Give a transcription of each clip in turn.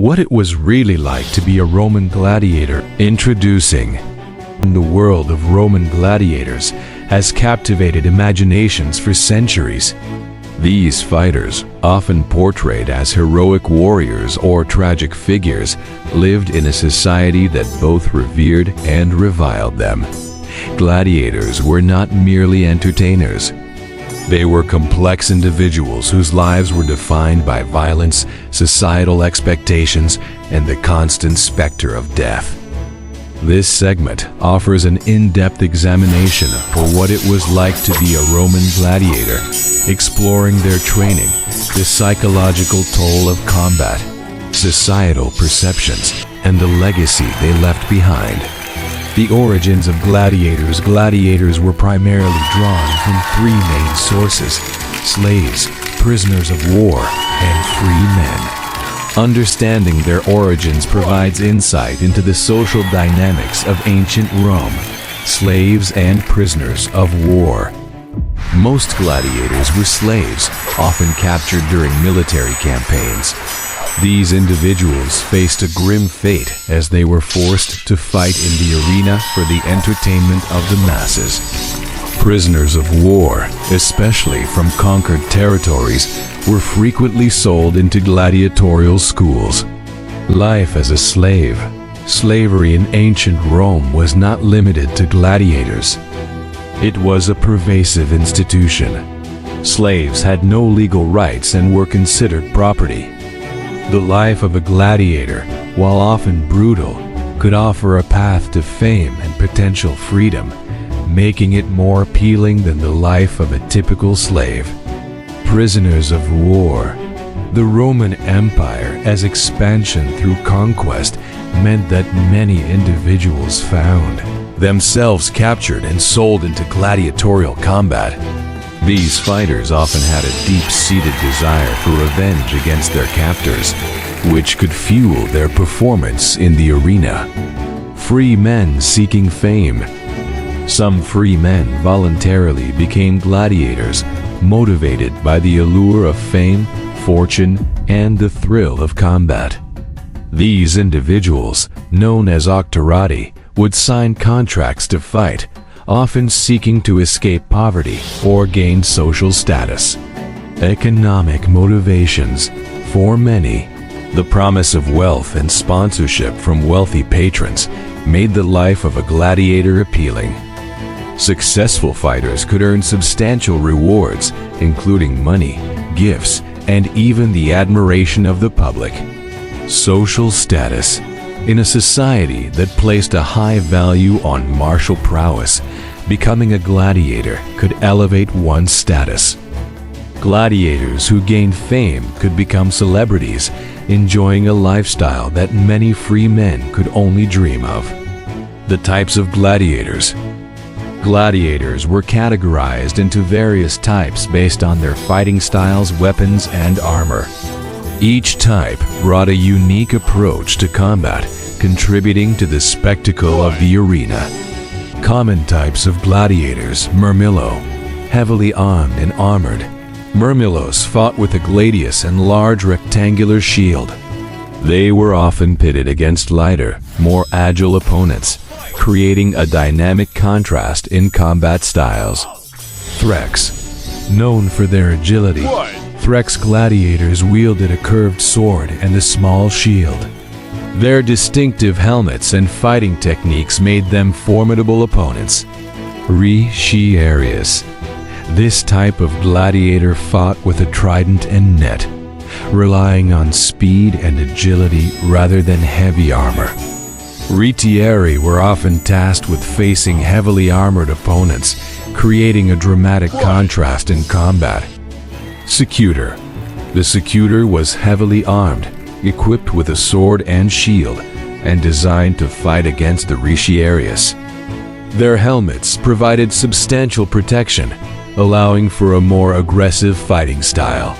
what it was really like to be a Roman gladiator. Introducing the world of Roman gladiators has captivated imaginations for centuries. These fighters, often portrayed as heroic warriors or tragic figures, lived in a society that both revered and reviled them. Gladiators were not merely entertainers. They were complex individuals whose lives were defined by violence, societal expectations, and the constant specter of death. This segment offers an in-depth examination for what it was like to be a Roman gladiator, exploring their training, the psychological toll of combat, societal perceptions, and the legacy they left behind. The origins of gladiators. Gladiators were primarily drawn from three main sources: slaves, prisoners of war, and free men. Understanding their origins provides insight into the social dynamics of ancient Rome, slaves and prisoners of war. Most gladiators were slaves, often captured during military campaigns. These individuals faced a grim fate as they were forced to fight in the arena for the entertainment of the masses. Prisoners of war, especially from conquered territories, were frequently sold into gladiatorial schools. Life as a slave. Slavery in ancient Rome was not limited to gladiators. It was a pervasive institution. Slaves had no legal rights and were considered property. The life of a gladiator, while often brutal, could offer a path to fame and potential freedom, making it more appealing than the life of a typical slave. Prisoners of war. The Roman Empire, as expansion through conquest, meant that many individuals found themselves captured and sold into gladiatorial combat. These fighters often had a deep-seated desire for revenge against their captors, which could fuel their performance in the arena. Free men seeking fame. Some free men voluntarily became gladiators, motivated by the allure of fame, fortune, and the thrill of combat. These individuals, known as octorati, would sign contracts to fight, often seeking to escape poverty or gain social status. Economic motivations. For many, the promise of wealth and sponsorship from wealthy patrons made the life of a gladiator appealing. Successful fighters could earn substantial rewards, including money, gifts, and even the admiration of the public. Social status. In a society that placed a high value on martial prowess, becoming a gladiator could elevate one's status. Gladiators who gained fame could become celebrities, enjoying a lifestyle that many free men could only dream of. The types of gladiators. Gladiators were categorized into various types based on their fighting styles, weapons, and armor. Each type brought a unique approach to combat, contributing to the spectacle of the arena. Common types of gladiators. Murmillo, heavily armed and armored. Murmillos fought with a gladius and large rectangular shield. They were often pitted against lighter, more agile opponents, creating a dynamic contrast in combat styles. Threx, known for their agility, Threx gladiators wielded a curved sword and a small shield. Their distinctive helmets and fighting techniques made them formidable opponents. Retiarius. This type of gladiator fought with a trident and net, relying on speed and agility rather than heavy armor. Retiari were often tasked with facing heavily armored opponents, creating a dramatic contrast in combat. Secutor. The secutor was heavily armed, equipped with a sword and shield, and designed to fight against the Retiarius. Their helmets provided substantial protection, allowing for a more aggressive fighting style.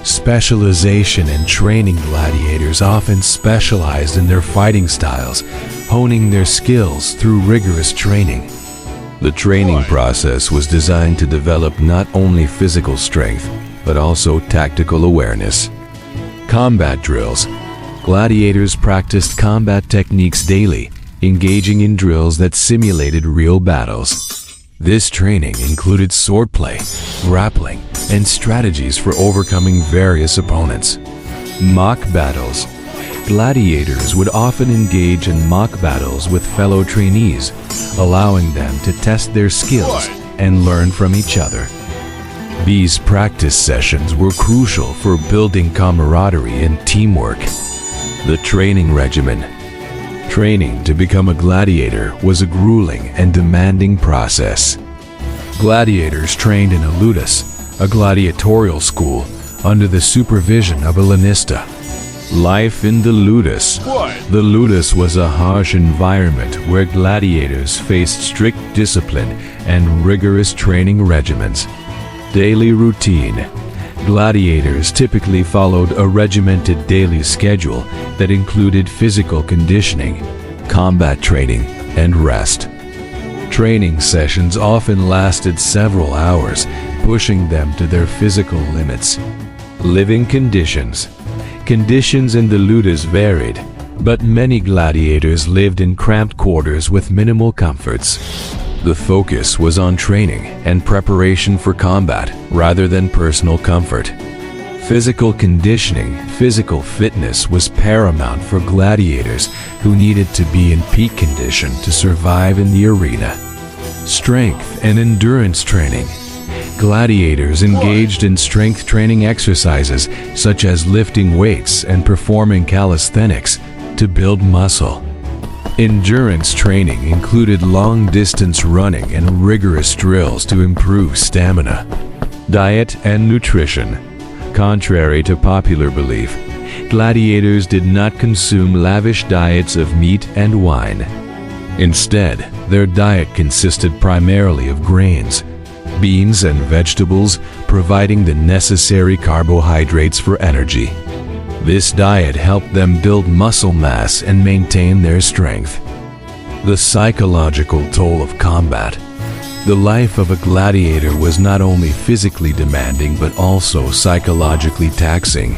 Specialization and training. Gladiators often specialized in their fighting styles, honing their skills through rigorous training. The training process was designed to develop not only physical strength, but also tactical awareness. Combat drills. Gladiators practiced combat techniques daily, engaging in drills that simulated real battles. This training included swordplay, grappling, and strategies for overcoming various opponents. Mock battles. Gladiators would often engage in mock battles with fellow trainees, allowing them to test their skills and learn from each other. These practice sessions were crucial for building camaraderie and teamwork. The training regimen. Training to become a gladiator was a grueling and demanding process. Gladiators trained in a ludus, a gladiatorial school, under the supervision of a lanista. Life in the ludus. The ludus was a harsh environment where gladiators faced strict discipline and rigorous training regimens. Daily routine. Gladiators typically followed a regimented daily schedule that included physical conditioning, combat training, and rest. Training sessions often lasted several hours, pushing them to their physical limits. Living conditions. Conditions in the ludus varied, but many gladiators lived in cramped quarters with minimal comforts. The focus was on training and preparation for combat rather than personal comfort. Physical conditioning, physical fitness was paramount for gladiators who needed to be in peak condition to survive in the arena. Strength and endurance training. Gladiators engaged in strength training exercises such as lifting weights and performing calisthenics to build muscle. Endurance training included long-distance running and rigorous drills to improve stamina. Diet and nutrition. Contrary to popular belief, gladiators did not consume lavish diets of meat and wine. Instead, their diet consisted primarily of grains, beans and vegetables, providing the necessary carbohydrates for energy. This diet helped them build muscle mass and maintain their strength. The psychological toll of combat. The life of a gladiator was not only physically demanding but also psychologically taxing.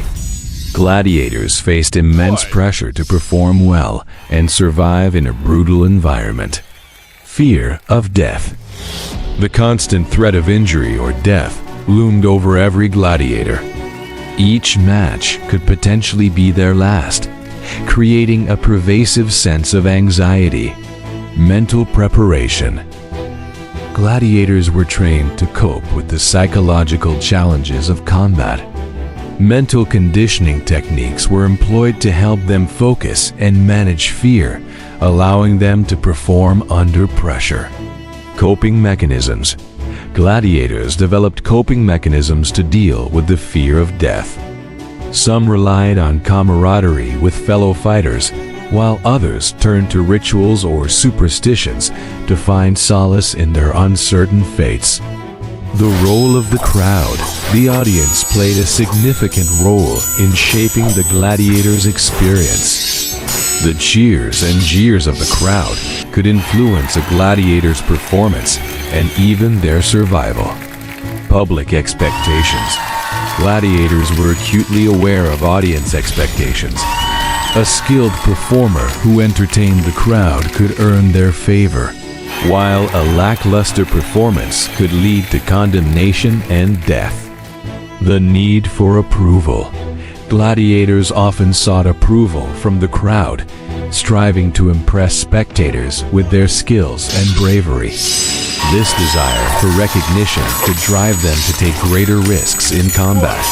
Gladiators faced immense pressure to perform well and survive in a brutal environment. Fear of death. The constant threat of injury or death loomed over every gladiator. Each match could potentially be their last, creating a pervasive sense of anxiety. Mental preparation. Gladiators were trained to cope with the psychological challenges of combat. Mental conditioning techniques were employed to help them focus and manage fear, allowing them to perform under pressure. Coping mechanisms. Gladiators developed coping mechanisms to deal with the fear of death. Some relied on camaraderie with fellow fighters, while others turned to rituals or superstitions to find solace in their uncertain fates. The role of the crowd. The audience played a significant role in shaping the gladiators' experience. The cheers and jeers of the crowd could influence a gladiator's performance and even their survival. Public expectations. Gladiators were acutely aware of audience expectations. A skilled performer who entertained the crowd could earn their favor, while a lackluster performance could lead to condemnation and death. The need for approval. Gladiators often sought approval from the crowd, striving to impress spectators with their skills and bravery. This desire for recognition could drive them to take greater risks in combat.